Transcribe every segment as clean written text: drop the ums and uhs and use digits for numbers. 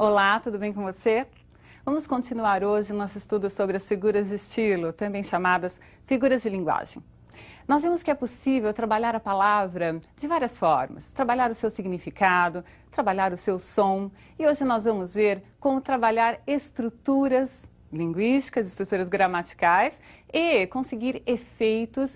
Olá, tudo bem com você? Vamos continuar hoje o nosso estudo sobre as figuras de estilo, também chamadas figuras de linguagem. Nós vimos que é possível trabalhar a palavra de várias formas, trabalhar o seu significado, trabalhar o seu som, e hoje nós vamos ver como trabalhar estruturas linguísticas, estruturas gramaticais e conseguir efeitos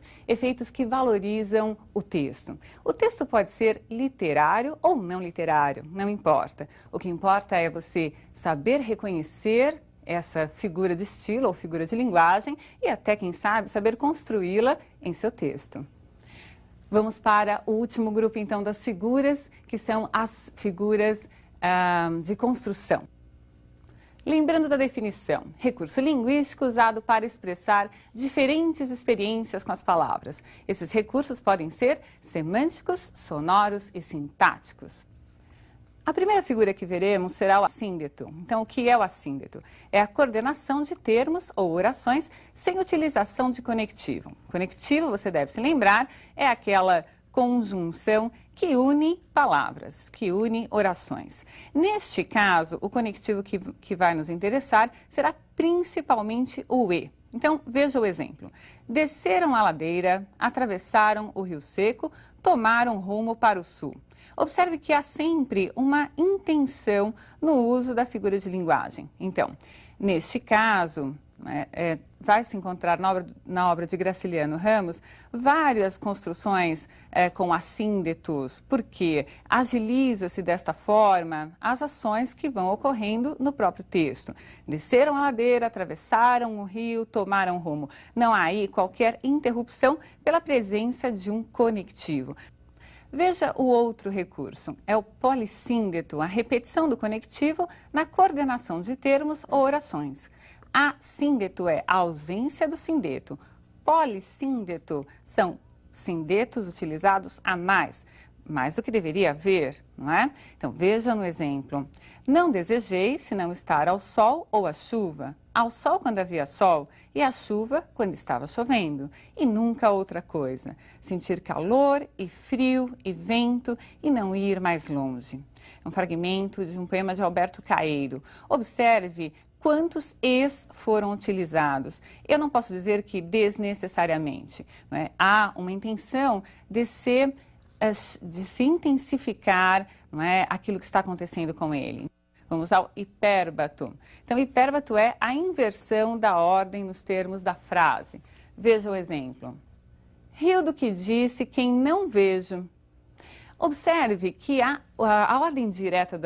que valorizam o texto. O texto pode ser literário ou não literário, não importa. O que importa é você saber reconhecer essa figura de estilo ou figura de linguagem e até, quem sabe, saber construí-la em seu texto. Vamos para o último grupo, então, das figuras, que são as figuras de construção. Lembrando da definição, recurso linguístico usado para expressar diferentes experiências com as palavras. Esses recursos podem ser semânticos, sonoros e sintáticos. A primeira figura que veremos será o assíndeto. Então, o que é o assíndeto? É a coordenação de termos ou orações sem utilização de conectivo. Conectivo, você deve se lembrar, é aquela conjunção que une palavras, que une orações. Neste caso, o conectivo que vai nos interessar será principalmente o E. Então, veja o exemplo. Desceram a ladeira, atravessaram o rio seco, tomaram rumo para o sul. Observe que há sempre uma intenção no uso da figura de linguagem. Então, neste caso, vai se encontrar na obra de Graciliano Ramos várias construções com assíndetos, porque agiliza-se desta forma as ações que vão ocorrendo no próprio texto. Desceram a ladeira, atravessaram o rio, tomaram rumo. Não há aí qualquer interrupção pela presença de um conectivo. Veja o outro recurso, é o polissíndeto, a repetição do conectivo na coordenação de termos ou orações. Assíndeto é a ausência do sindeto. Polissíndeto são sindetos utilizados a mais do que deveria haver, não é? Então, veja no exemplo. Não desejei senão estar ao sol ou à chuva. Ao sol quando havia sol e à chuva quando estava chovendo. E nunca outra coisa. Sentir calor e frio e vento e não ir mais longe. É um fragmento de um poema de Alberto Caeiro. Observe quantos es foram utilizados. Eu não posso dizer que desnecessariamente. Não é? Há uma intenção de se intensificar, não é, aquilo que está acontecendo com ele. Vamos ao hipérbato. Então, hipérbato é a inversão da ordem nos termos da frase. Veja o exemplo. Rio do que disse quem não vejo. Observe que a ordem direta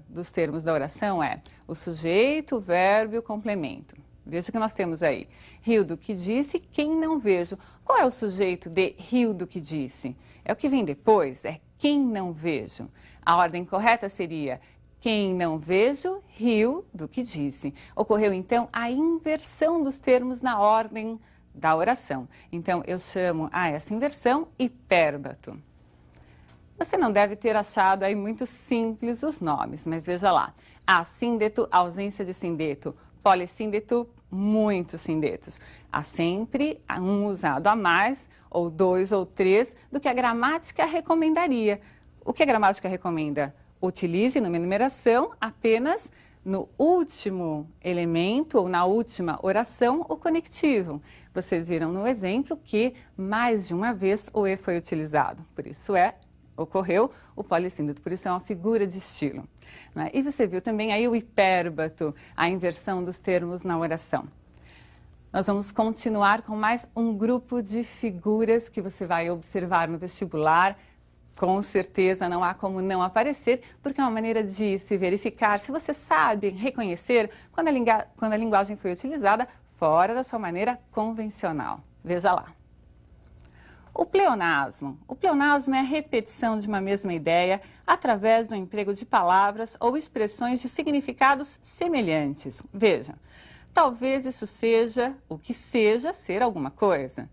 dos termos da oração é o sujeito, o verbo e o complemento. Veja o que nós temos aí. Rio do que disse quem não vejo. Qual é o sujeito de rio do que disse? É o que vem depois, é quem não vejo. A ordem correta seria quem não vejo, rio do que disse. Ocorreu, então, a inversão dos termos na ordem da oração. Então, eu chamo a essa inversão hipérbato. Você não deve ter achado aí muito simples os nomes, mas veja lá. Assíndeto, ausência de sindeto. Polissíndeto, muitos sindetos. Há sempre um usado a mais, ou dois ou três, do que a gramática recomendaria. O que a gramática recomenda? Utilize numa enumeração apenas no último elemento ou na última oração o conectivo. Vocês viram no exemplo que mais de uma vez o E foi utilizado. Por isso ocorreu o polissíndeto, por isso é uma figura de estilo. Né? E você viu também aí o hipérbato, a inversão dos termos na oração. Nós vamos continuar com mais um grupo de figuras que você vai observar no vestibular. Com certeza não há como não aparecer, porque é uma maneira de se verificar se você sabe reconhecer quando a linguagem foi utilizada fora da sua maneira convencional. Veja lá. O pleonasmo. O pleonasmo é a repetição de uma mesma ideia através do emprego de palavras ou expressões de significados semelhantes. Veja, talvez isso seja o que seja ser alguma coisa.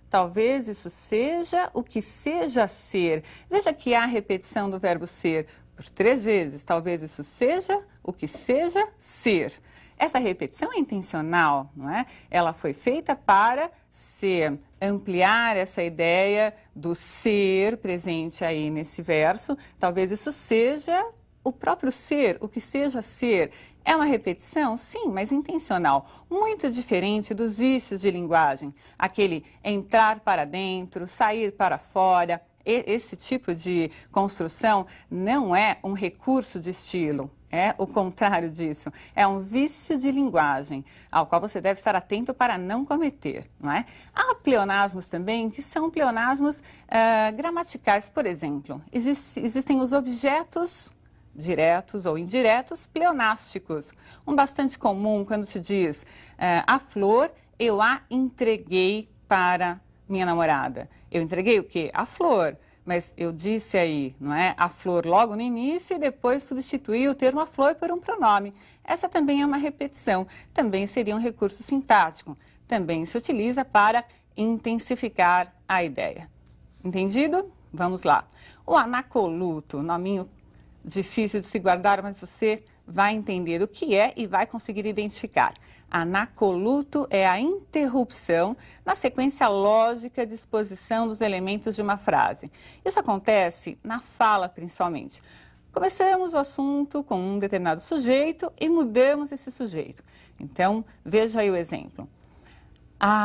Talvez isso seja o que seja ser. Veja que há a repetição do verbo ser por 3 vezes. Talvez isso seja o que seja ser. Essa repetição é intencional, não é? Ela foi feita para ampliar essa ideia do ser presente aí nesse verso. Talvez isso seja o próprio ser, o que seja ser, é uma repetição? Sim, mas intencional. Muito diferente dos vícios de linguagem. Aquele entrar para dentro, sair para fora. Esse tipo de construção não é um recurso de estilo. É o contrário disso. É um vício de linguagem, ao qual você deve estar atento para não cometer, não é? Há pleonasmos também que são pleonasmos gramaticais. Por exemplo, existem os objetos diretos ou indiretos pleonásticos. Um bastante comum quando se diz a flor, eu a entreguei para minha namorada. Eu entreguei o quê? A flor. Mas eu disse aí, não é? A flor logo no início e depois substituí o termo a flor por um pronome. Essa também é uma repetição, também seria um recurso sintático. Também se utiliza para intensificar a ideia. Entendido? Vamos lá. O anacoluto, nominho difícil de se guardar, mas você vai entender o que é e vai conseguir identificar. Anacoluto é a interrupção na sequência lógica de exposição dos elementos de uma frase. Isso acontece na fala, principalmente. Começamos o assunto com um determinado sujeito e mudamos esse sujeito. Então, veja aí o exemplo.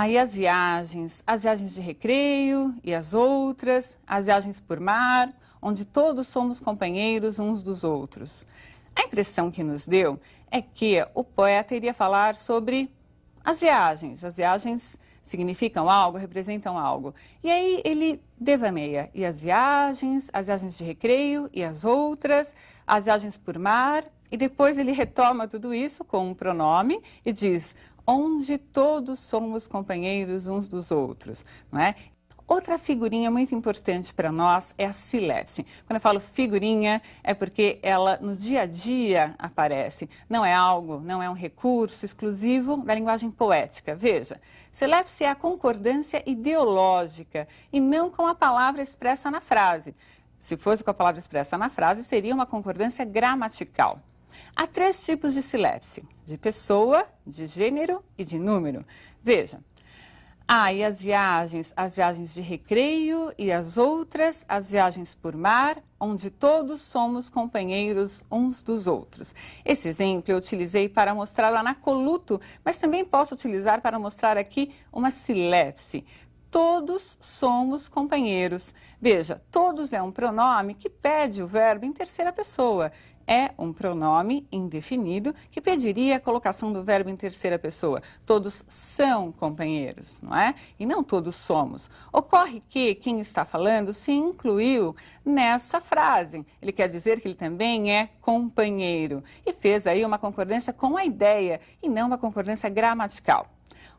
E as viagens de recreio e as outras, as viagens por mar, onde todos somos companheiros uns dos outros. A impressão que nos deu é que o poeta iria falar sobre as viagens. As viagens significam algo, representam algo. E aí ele devaneia. E as viagens de recreio e as outras, as viagens por mar. E depois ele retoma tudo isso com um pronome e diz, onde todos somos companheiros uns dos outros, não é? Outra figurinha muito importante para nós é a silepse. Quando eu falo figurinha, é porque ela no dia a dia aparece. Não é algo, não é um recurso exclusivo da linguagem poética. Veja, silepse é a concordância ideológica e não com a palavra expressa na frase. Se fosse com a palavra expressa na frase, seria uma concordância gramatical. Há 3 tipos de silepse, de pessoa, de gênero e de número. Veja. E as viagens de recreio e as outras, as viagens por mar, onde todos somos companheiros uns dos outros. Esse exemplo eu utilizei para mostrar o anacoluto, mas também posso utilizar para mostrar aqui uma silepse. Todos somos companheiros. Veja, todos é um pronome que pede o verbo em terceira pessoa. É um pronome indefinido que pediria a colocação do verbo em terceira pessoa. Todos são companheiros, não é? E não todos somos. Ocorre que quem está falando se incluiu nessa frase. Ele quer dizer que ele também é companheiro. E fez aí uma concordância com a ideia e não uma concordância gramatical.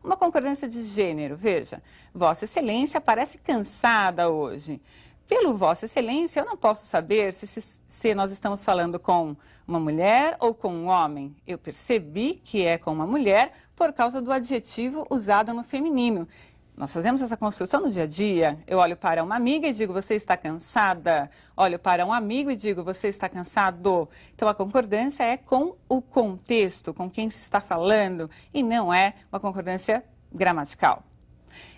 Uma concordância de gênero, veja. Vossa Excelência parece cansada hoje. Pelo Vossa Excelência, eu não posso saber se nós estamos falando com uma mulher ou com um homem. Eu percebi que é com uma mulher por causa do adjetivo usado no feminino. Nós fazemos essa construção no dia a dia. Eu olho para uma amiga e digo, você está cansada? Olho para um amigo e digo, você está cansado? Então, a concordância é com o contexto, com quem se está falando, e não é uma concordância gramatical.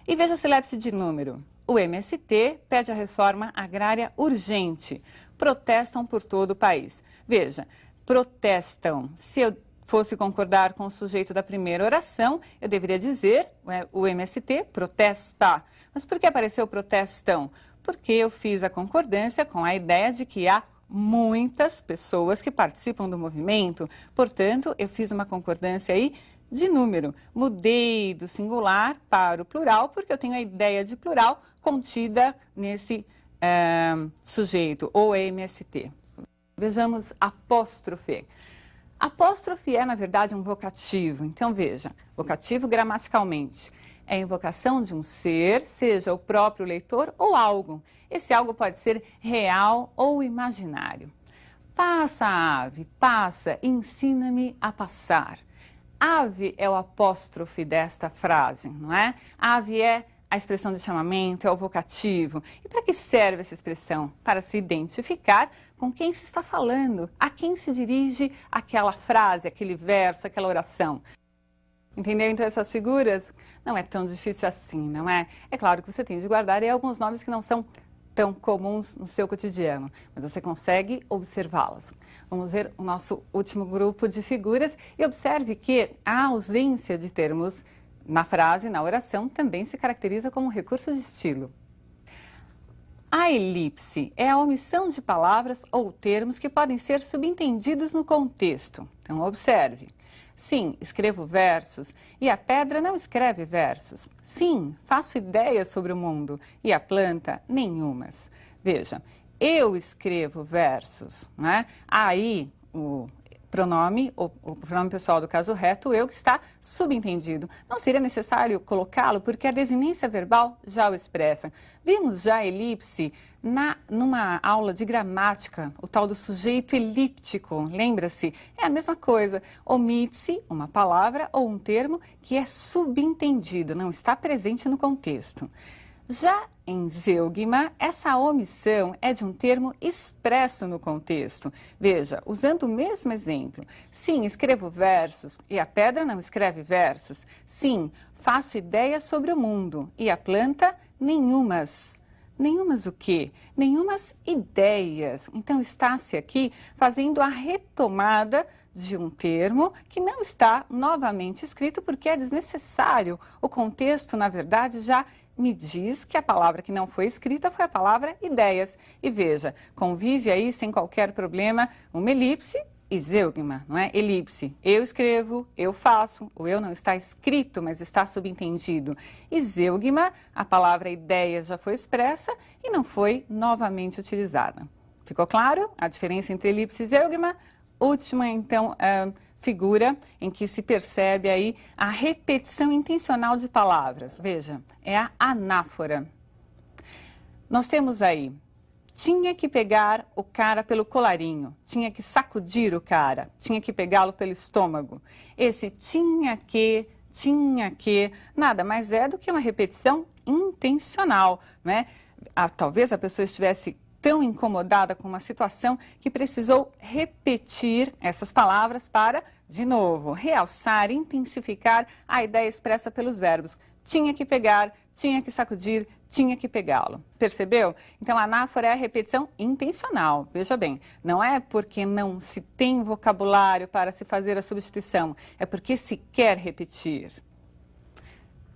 E veja a silepse de número. O MST pede a reforma agrária urgente. Protestam por todo o país. Veja, protestam. Se eu fosse concordar com o sujeito da primeira oração, eu deveria dizer, o MST protesta. Mas por que apareceu protestam? Porque eu fiz a concordância com a ideia de que há muitas pessoas que participam do movimento. Portanto, eu fiz uma concordância aí de número. Mudei do singular para o plural, porque eu tenho a ideia de plural contida nesse sujeito, ou MST. Vejamos apóstrofe. Apóstrofe é, na verdade, um vocativo. Então, veja, vocativo gramaticalmente é a invocação de um ser, seja o próprio leitor ou algo. Esse algo pode ser real ou imaginário. Passa, ave, passa, ensina-me a passar. Ave é o apóstrofe desta frase, não é? Ave é a expressão de chamamento, é o vocativo. E para que serve essa expressão? Para se identificar com quem se está falando, a quem se dirige aquela frase, aquele verso, aquela oração. Entendeu então essas figuras? Não é tão difícil assim, não é? É claro que você tem de guardar aí alguns nomes que não são tão comuns no seu cotidiano, mas você consegue observá-las. Vamos ver o nosso último grupo de figuras e observe que a ausência de termos na frase, na oração, também se caracteriza como um recurso de estilo. A elipse é a omissão de palavras ou termos que podem ser subentendidos no contexto. Então, observe. Sim, escrevo versos e a pedra não escreve versos. Sim, faço ideias sobre o mundo e a planta nenhumas. Veja, eu escrevo versos, né? Aí o pronome pessoal do caso reto, eu, que está subentendido. Não seria necessário colocá-lo porque a desinência verbal já o expressa. Vimos já a elipse numa aula de gramática, o tal do sujeito elíptico, lembra-se? É a mesma coisa, omite-se uma palavra ou um termo que é subentendido, não está presente no contexto. Já em zeugma, essa omissão é de um termo expresso no contexto. Veja, usando o mesmo exemplo. Sim, escrevo versos e a pedra não escreve versos. Sim, faço ideias sobre o mundo e a planta nenhumas. Nenhumas o quê? Nenhumas ideias. Então está-se aqui fazendo a retomada de um termo que não está novamente escrito porque é desnecessário. O contexto, na verdade, já me diz que a palavra que não foi escrita foi a palavra ideias. E veja, convive aí sem qualquer problema uma elipse e zeugma, não é? Elipse, eu escrevo, eu faço, o eu não está escrito, mas está subentendido. E zeugma, a palavra ideias já foi expressa e não foi novamente utilizada. Ficou claro a diferença entre elipse e zeugma? Última, então, figura em que se percebe aí a repetição intencional de palavras. Veja, é a anáfora. Nós temos aí, tinha que pegar o cara pelo colarinho, tinha que sacudir o cara, tinha que pegá-lo pelo estômago. Esse tinha que, nada mais é do que uma repetição intencional, né? Talvez a pessoa estivesse tão incomodada com uma situação que precisou repetir essas palavras para, de novo, realçar, intensificar a ideia expressa pelos verbos. Tinha que pegar, tinha que sacudir, tinha que pegá-lo. Percebeu? Então, a anáfora é a repetição intencional. Veja bem, não é porque não se tem vocabulário para se fazer a substituição, é porque se quer repetir.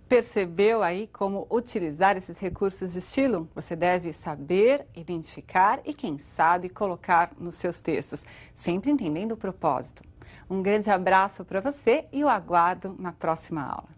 Percebeu aí como utilizar esses recursos de estilo? Você deve saber, identificar e, quem sabe, colocar nos seus textos, sempre entendendo o propósito. Um grande abraço para você e o aguardo na próxima aula.